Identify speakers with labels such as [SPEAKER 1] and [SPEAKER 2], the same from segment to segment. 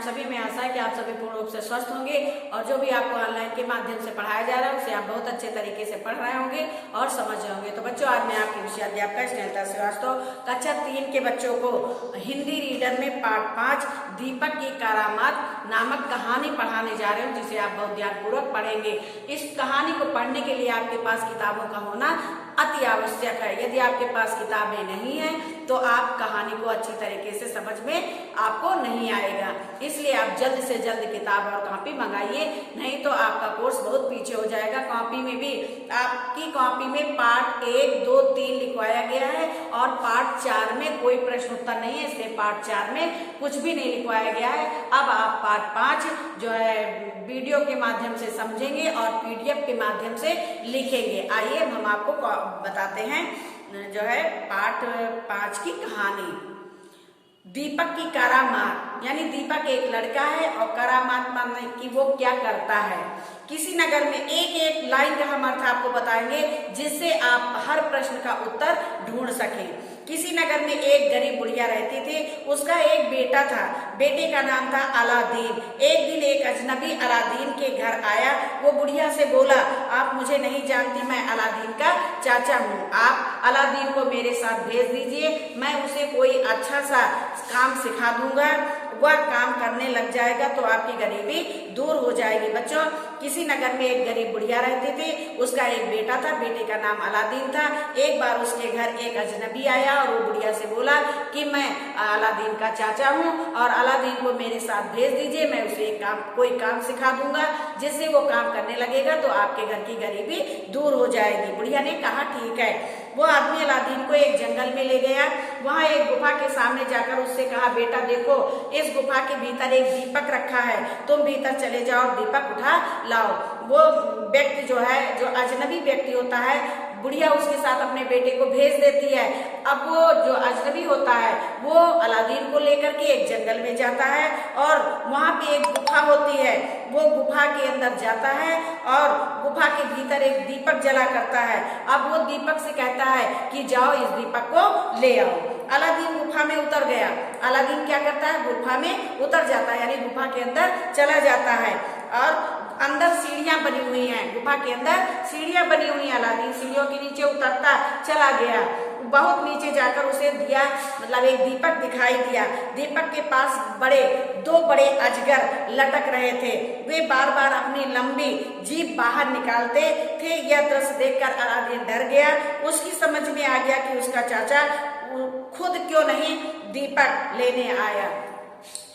[SPEAKER 1] सभी में आशा है कि आप सभी पूर्ण रूप से स्वस्थ होंगे और जो भी आपको ऑनलाइन के माध्यम से पढ़ाया जा रहा है उसे आप बहुत अच्छे तरीके से पढ़ रहे होंगे और समझ रहे होंगे। तो बच्चों, आज मैं आपकी विषय अध्यापिका स्नेहलता श्रीवास्तव कक्षा 3 के बच्चों को हिंदी रीडर में पाठ 5 दीपक की करामात नामक कहानी पढ़ाने जा रहे हूँ, जिसे आप बहुत ध्यानपूर्वक पढ़ेंगे। इस कहानी को पढ़ने के लिए आपके पास किताबों का होना अति आवश्यक है। यदि आपके पास किताबें नहीं है तो आप कहानी को अच्छी तरीके से समझ में आपको नहीं आएगा। इसलिए आप जल्द से जल्द किताब और कॉपी मंगाइए, नहीं तो आपका कोर्स बहुत पीछे हो जाएगा। कॉपी में भी आपकी कॉपी में पार्ट 1, 2, 3 लिखवाया गया है और पार्ट 4 में कोई प्रश्न उत्तर नहीं है, इसलिए पार्ट 4 में कुछ भी नहीं लिखवाया गया है। अब आप पार्ट 5 जो है वीडियो के माध्यम से समझेंगे और PDF के माध्यम से लिखेंगे। आइए हम आपको बताते हैं जो है पार्ट 5 की कहानी। दीपक की करामात, यानी दीपक एक लड़का है और करामात माने कि वो क्या करता है। किसी नगर में एक एक लाइन का हम अर्थ आपको बताएंगे, जिससे आप हर प्रश्न का उत्तर ढूंढ सकें। किसी नगर में एक गरीब बुढ़िया रहती थी। उसका एक बेटा था, बेटे का नाम था अलादीन। एक दिन एक अजनबी अलादीन के घर आया। वो बुढ़िया से बोला, आप मुझे नहीं जानती, मैं अलादीन का चाचा हूँ। आप अलादीन को मेरे साथ भेज दीजिए, मैं उसे कोई अच्छा सा काम सिखा दूंगा, वह काम करने लग जाएगा तो आपकी गरीबी दूर हो जाएगी। बच्चों, किसी नगर में एक गरीब बुढ़िया रहती थी। उसका एक बेटा था, बेटे का नाम अलादीन था। एक बार उसके घर एक अजनबी आया और वो बुढ़िया से बोला कि मैं अलादीन का चाचा हूँ और अलादीन को मेरे साथ भेज दीजिए, मैं उसे कोई काम सिखा दूंगा, जिससे वो काम करने लगेगा तो आपके घर की गरीबी दूर हो जाएगी। बुढ़िया ने कहा ठीक है। वो आदमी अलादीन को एक जंगल में ले गया। वहां एक गुफा के सामने जाकर उससे कहा, बेटा देखो, इस गुफा के भीतर एक दीपक रखा है, तुम भीतर चले जाओ, दीपक उठा लाओ। वो व्यक्ति जो है, जो अजनबी व्यक्ति होता है, बुढ़िया उसके साथ अपने बेटे को भेज देती है। अब वो जो अजनबी होता है वो अलादीन को लेकर के एक जंगल में जाता है और वहां पे एक गुफा होती है। वो गुफा के अंदर जाता है और गुफा के भीतर एक दीपक जला करता है। अब वो दीपक से कहता है कि जाओ इस दीपक को ले आओ। अलादीन गुफा में उतर गया। अलादीन क्या करता है, गुफा में उतर जाता है, यानी गुफा के अंदर चला जाता है और अंदर सीढ़ियां बनी हुई हैं। गुफा के अंदर सीढ़ियां बनी हुई हैं। अलादीन सीढ़ियों के नीचे उतरता चला गया। बहुत नीचे जाकर उसे दिया, मतलब एक दीपक दिखाई दिया। दीपक के पास दो बड़े अजगर लटक रहे थे। वे बार बार अपनी लंबी जीभ बाहर निकालते थे। यह दृश्य देखकर अलादीन डर गया। उसकी समझ में आ गया कि उसका चाचा खुद क्यों नहीं दीपक लेने आया।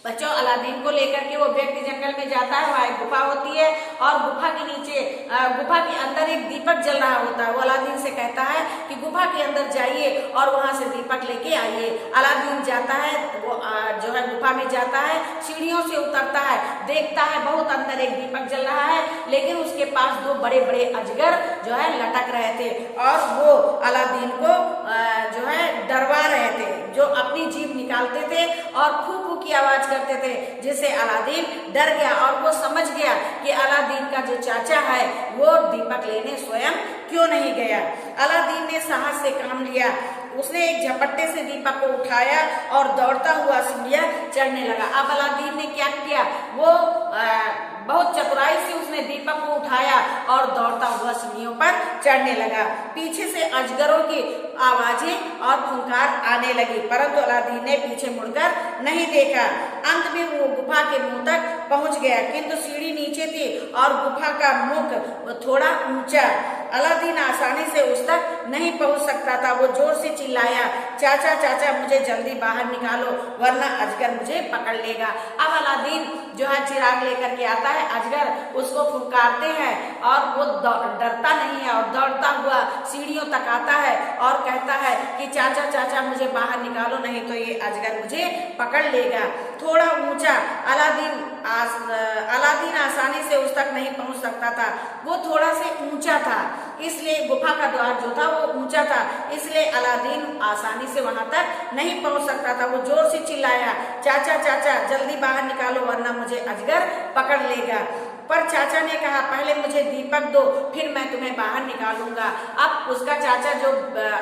[SPEAKER 1] बच्चों, अलादीन को लेकर के वो व्यक्ति जंगल में जाता है। वहाँ एक गुफा होती है और गुफा के नीचे, गुफा के अंदर एक दीपक जल रहा होता है। वो अलादीन से कहता है कि गुफा के अंदर जाइए और वहां से दीपक लेके आइए। अलादीन जाता है, वो जो है गुफा में जाता है, सीढ़ियों से उतरता है, देखता है बहुत अंदर एक दीपक जल रहा है, लेकिन उसके पास 2 बड़े बड़े अजगर जो है लटक रहे थे और वो अलादीन को जो है डरवा रहे थे, जो अपनी जीभ निकालते थे और फू फू की आवाज करते थे, जिससे अलादीन डर गया और वो समझ गया कि अलादीन का जो चाचा है वो दीपक लेने स्वयं क्यों नहीं गया। अलादीन ने साहस से काम लिया। उसने एक झपट्टे से दीपक को उठाया और दौड़ता हुआ सीढ़ियां चढ़ने लगा। अब अलादीन ने क्या किया, वो बहुत चतुराई से उसने दीपक को उठाया और दौड़ता हुआ सीढ़ियों पर चढ़ने लगा। पीछे से अजगरों की आवाजें और फुंकार आने लगी, परंतु अलादीन ने पीछे मुड़कर नहीं देखा। अंत में वो गुफा के मुंह तक पहुंच गया, किंतु सीढ़ी नीचे थी और गुफा का मुख थोड़ा ऊंचा। अलादीन आसानी से उस तक नहीं पहुंच सकता था। वो जोर से चिल्लाया, चाचा चाचा, मुझे जल्दी बाहर निकालो, वरना अजगर मुझे पकड़ लेगा। अब अलादीन जो है चिराग लेकर के आता है। अजगर उसको फुंकारते हैं और वो डरता नहीं है और दौड़ता हुआ सीढ़ियों तक आता है और कहता है कि चाचा चाचा, मुझे बाहर निकालो, नहीं तो ये अजगर मुझे पकड़ लेगा। थोड़ा ऊंचा। अलादीन आसानी से उस तक नहीं पहुंच सकता था। वो थोड़ा से ऊंचा था। इसलिए गुफा का द्वार जो था वो ऊंचा था, इसलिए अलादीन आसानी से वहां तक नहीं पहुंच सकता था। वो जोर से चिल्लाया, चाचा चाचा जल्दी बाहर निकालो वरना मुझे अजगर पकड़ लेगा। पर चाचा ने कहा पहले मुझे दीपक दो, फिर मैं तुम्हें बाहर निकालूंगा। अब उसका चाचा जो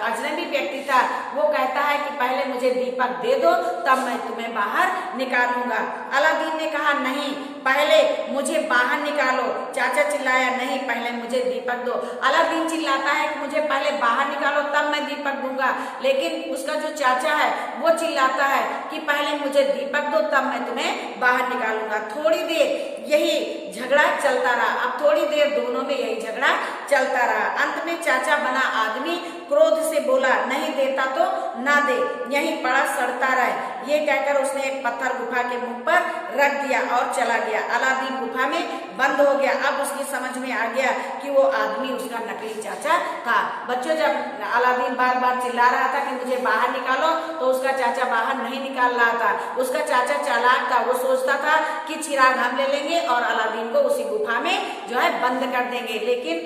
[SPEAKER 1] अजनबी व्यक्ति था वो कहता है कि पहले मुझे दीपक दे दो तब मैं तुम्हें बाहर निकालूंगा। अलादीन ने कहा नहीं, पहले मुझे बाहर निकालो। चाचा चिल्लाया नहीं, पहले मुझे दीपक दो। अलादीन चिल्लाता है कि मुझे पहले बाहर निकालो तब मैं दीपक दूंगा, लेकिन उसका जो चाचा है वो चिल्लाता है कि पहले मुझे दीपक दो तब मैं तुम्हें बाहर निकालूंगा। थोड़ी देर यही झगड़ा चलता रहा। अब थोड़ी देर दोनों में यही झगड़ा चलता रहा। अंत में चाचा बना आदमी क्रोध से बोला, नहीं देता तो ना दे, यहीं पड़ा सड़ता रहे। ये कहकर उसने एक पत्थर गुफा के मुंह पर रख दिया और चला गया। अलादीन गुफा में बंद हो गया। अब उसकी समझ में आ गया कि वो आदमी उसका नकली चाचा था। बच्चों, जब अलादीन बार बार चिल्ला रहा था कि मुझे बाहर निकालो, तो उसका चाचा बाहर नहीं निकाल रहा था। उसका चाचा चालाक था, वो सोचता था कि चिराग हम ले लेंगे और अलादीन को उसी गुफा में जो है बंद कर देंगे। लेकिन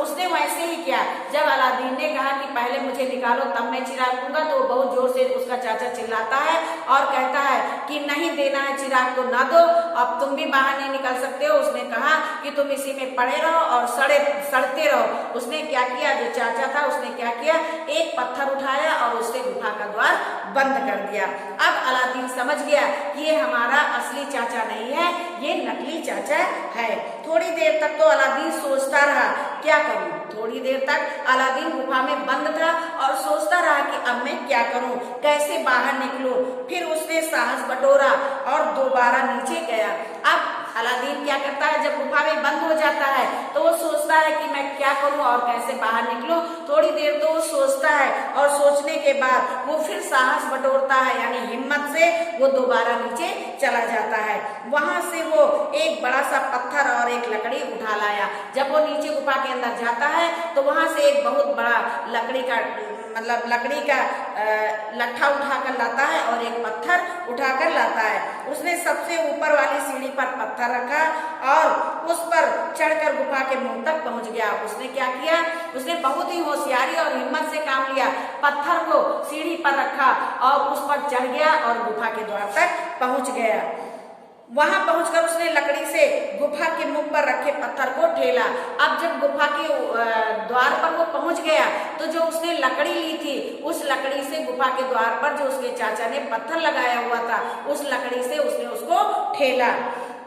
[SPEAKER 1] उसने वैसे ही किया। जब अलादीन ने कहा कि पहले मुझे निकालो तब मैं चिराग दूंगा, तो बहुत जोर से उसका चाचा चिल्लाता है और कहता है कि नहीं देना है चिराग तो ना दो, अब तुम भी बाहर नहीं निकल सकते हो। उसने कहा कि तुम इसी में पड़े रहो और सड़ते रहो। उसने क्या किया, जो चाचा था उसने क्या किया, एक पत्थर उठाया और उससे गुफा का द्वार बंद कर दिया। अब अलादीन समझ गया कि ये हमारा असली चाचा नहीं है, ये नकली चाचा है। थोड़ी देर तक तो अलादीन सोचता रहा क्या करूं। थोड़ी देर तक अलादीन गुफा में बंद था और सोचता रहा कि अब मैं क्या करूं, कैसे बाहर निकलूं। फिर उसने साहस बटोरा और दोबारा नीचे गया। अब अलादीन क्या करता है, जब गुफा में बंद हो जाता है तो वो सोचता है कि मैं क्या करूं और कैसे बाहर निकलूं। थोड़ी देर तो वो सोचता है और सोचने के बाद वो फिर साहस बटोरता है, यानी हिम्मत से वो दोबारा नीचे चला जाता है। वहां से वो एक बड़ा सा पत्थर और एक लकड़ी उठा लाया। जब वो नीचे गुफा के अंदर जाता है तो वहां से एक बहुत बड़ा लकड़ी का लट्ठा उठाकर लाता है और एक पत्थर उठाकर लाता है। उसने सबसे ऊपर वाली सीढ़ी पर पत्थर रखा और उस पर चढ़कर गुफा के मुंह तक पहुंच गया। उसने क्या किया, उसने बहुत ही होशियारी और हिम्मत से काम लिया। पत्थर को सीढ़ी पर रखा और उस पर चढ़ गया और गुफा के द्वार तक पहुंच गया। वहां पहुंचकर उसने लकड़ी से गुफा के मुख पर रखे पत्थर को ठेला। अब जब गुफा के द्वार पर वो पहुंच गया तो जो उसने लकड़ी ली थी, उस लकड़ी से गुफा के द्वार पर जो उसके चाचा ने पत्थर लगाया हुआ था, उस लकड़ी से उसने उसको ठेला।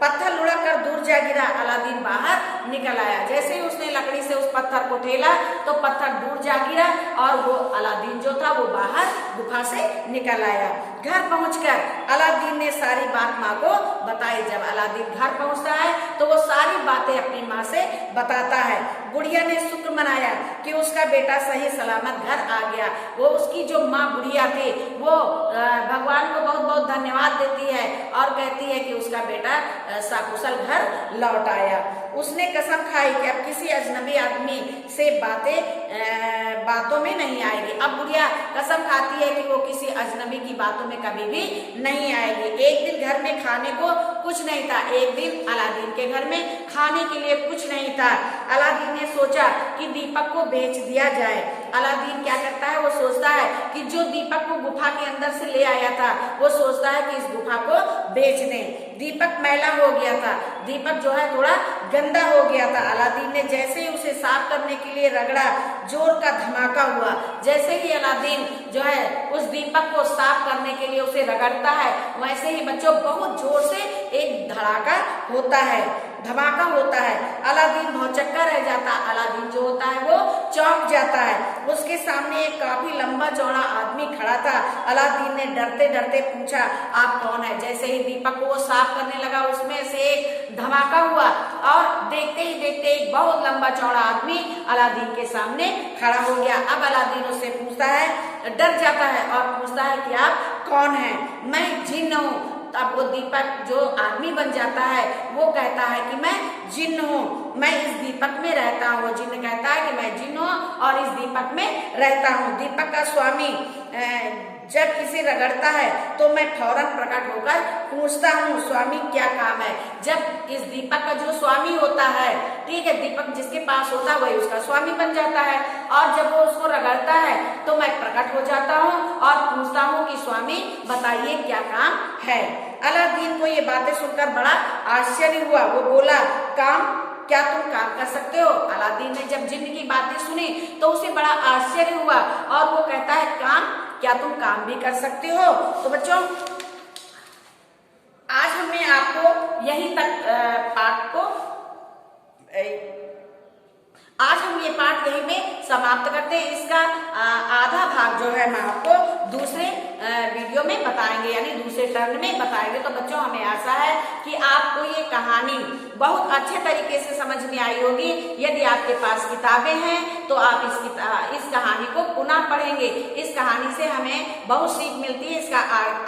[SPEAKER 1] पत्थर लुढ़क कर दूर जा गिरा। अलादीन बाहर निकल आया। जैसे ही उसने लकड़ी से उस पत्थर को ठेला तो पत्थर दूर जा गिरा और वो अलादीन जो था वो बाहर गुफा से निकल आया। घर पहुंचकर अलादीन ने सारी बात माँ को बताई। जब अलादीन घर पहुंचता है तो वो सारी बातें अपनी माँ से बताता है। बुढ़िया ने शुक्र मनाया कि उसका बेटा सही सलामत घर आ गया। वो उसकी जो माँ बुढ़िया थी वो भगवान को बहुत बहुत धन्यवाद देती है और कहती है कि उसका बेटा सकुशल घर लौट आया। उसने कसम खाई कि अब किसी अजनबी आदमी से बातों में नहीं आएगी। अब बुढ़िया कसम खाती है कि वो किसी अजनबी की बातों में कभी भी नहीं आएगी। एक दिन घर में खाने को कुछ नहीं था। एक दिन अलादीन के घर में खाने के लिए कुछ नहीं था। अलादीन ने सोचा कि दीपक को बेच दिया जाए। अलादीन क्या करता है, वो सोचता है कि जो दीपक को गुफा के अंदर से ले आया था, वो सोचता है कि इस गुफा को बेच दें। दीपक मैला हो गया था, दीपक जो है थोड़ा गंदा हो गया था। अलादीन ने जैसे ही उसे साफ करने के लिए रगड़ा, जोर का धमाका हुआ। जैसे ही अलादीन जो है उस दीपक को साफ करने के लिए उसे रगड़ता है, वैसे ही बच्चों बहुत जोर से एक धड़ाका होता है, धमाका होता है। अलादीन भौचक्का रह जाता। अलादीन जो होता है वो चौंक जाता है। उसके सामने एक काफी लंबा चौड़ा आदमी खड़ा था। अलादीन ने डरते डरते पूछा, आप कौन है? जैसे ही दीपक को वो साफ करने लगा, उसमें से एक धमाका हुआ और देखते ही देखते एक बहुत लंबा चौड़ा आदमी अलादीन के सामने खड़ा हो गया। अब अलादीन उससे पूछता है, डर जाता है और पूछता है कि आप कौन है? मैं जिन्न हूँ। अब वो दीपक जो आदमी बन जाता है वो कहता है कि मैं जिन्न हूँ, मैं इस दीपक में रहता हूँ। जिन्न कहता है कि मैं जिन्न हूँ और इस दीपक में रहता हूँ। दीपक का स्वामी जब किसी रगड़ता है तो मैं फौरन प्रकट होकर पूछता हूँ स्वामी क्या काम है। जब इस दीपक का जो स्वामी होता है, ठीक है, दीपक जिसके पास होता है वही उसका स्वामी बन जाता है। और जब वो उसको रगड़ता है तो मैं प्रकट हो जाता हूँ और पूछता हूँ कि स्वामी बताइए क्या काम है। अलादीन को ये बातें सुनकर बड़ा आश्चर्य हुआ। वो बोला, काम, क्या तुम काम कर सकते हो? अलादीन ने जब जिन्न की बातें सुनी तो उसे बड़ा आश्चर्य हुआ और वो कहता है, काम, क्या तुम काम भी कर सकते हो? तो बच्चों, आज हमने आपको यहीं तक पाठ को आज हम ये पाठ यहीं पे समाप्त करते हैं। इसका आधा भाग जो है मैं आपको दूसरे वीडियो में बताएंगे, यानी दूसरे टर्न में बताएंगे। तो बच्चों, हमें आशा है कि आपको ये कहानी बहुत अच्छे तरीके से समझ में आई होगी। यदि आपके पास किताबें हैं तो आप इस कहानी को पुनः पढ़ेंगे। इस कहानी से हमें बहुत सीख मिलती है। इसका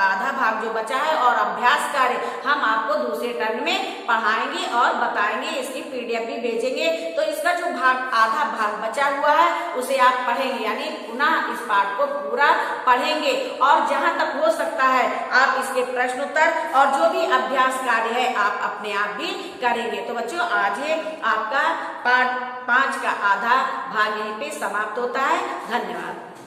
[SPEAKER 1] आधा भाग जो बचा है और अभ्यास कार्य हम आपको दूसरे टर्न में पढ़ाएंगे और बताएंगे। इसकी PDF भी भेजेंगे। तो इसका जो आधा भाग बचा हुआ है उसे आप पढ़ेंगे, यानी पुनः इस पाठ को पूरा पढ़ेंगे और जहां तक हो सकता है आप इसके प्रश्न उत्तर और जो भी अभ्यास कार्य है आप अपने आप भी करेंगे। तो बच्चों, आज ये आपका पाठ 5 का आधा भाग यहीं पे समाप्त होता है। धन्यवाद।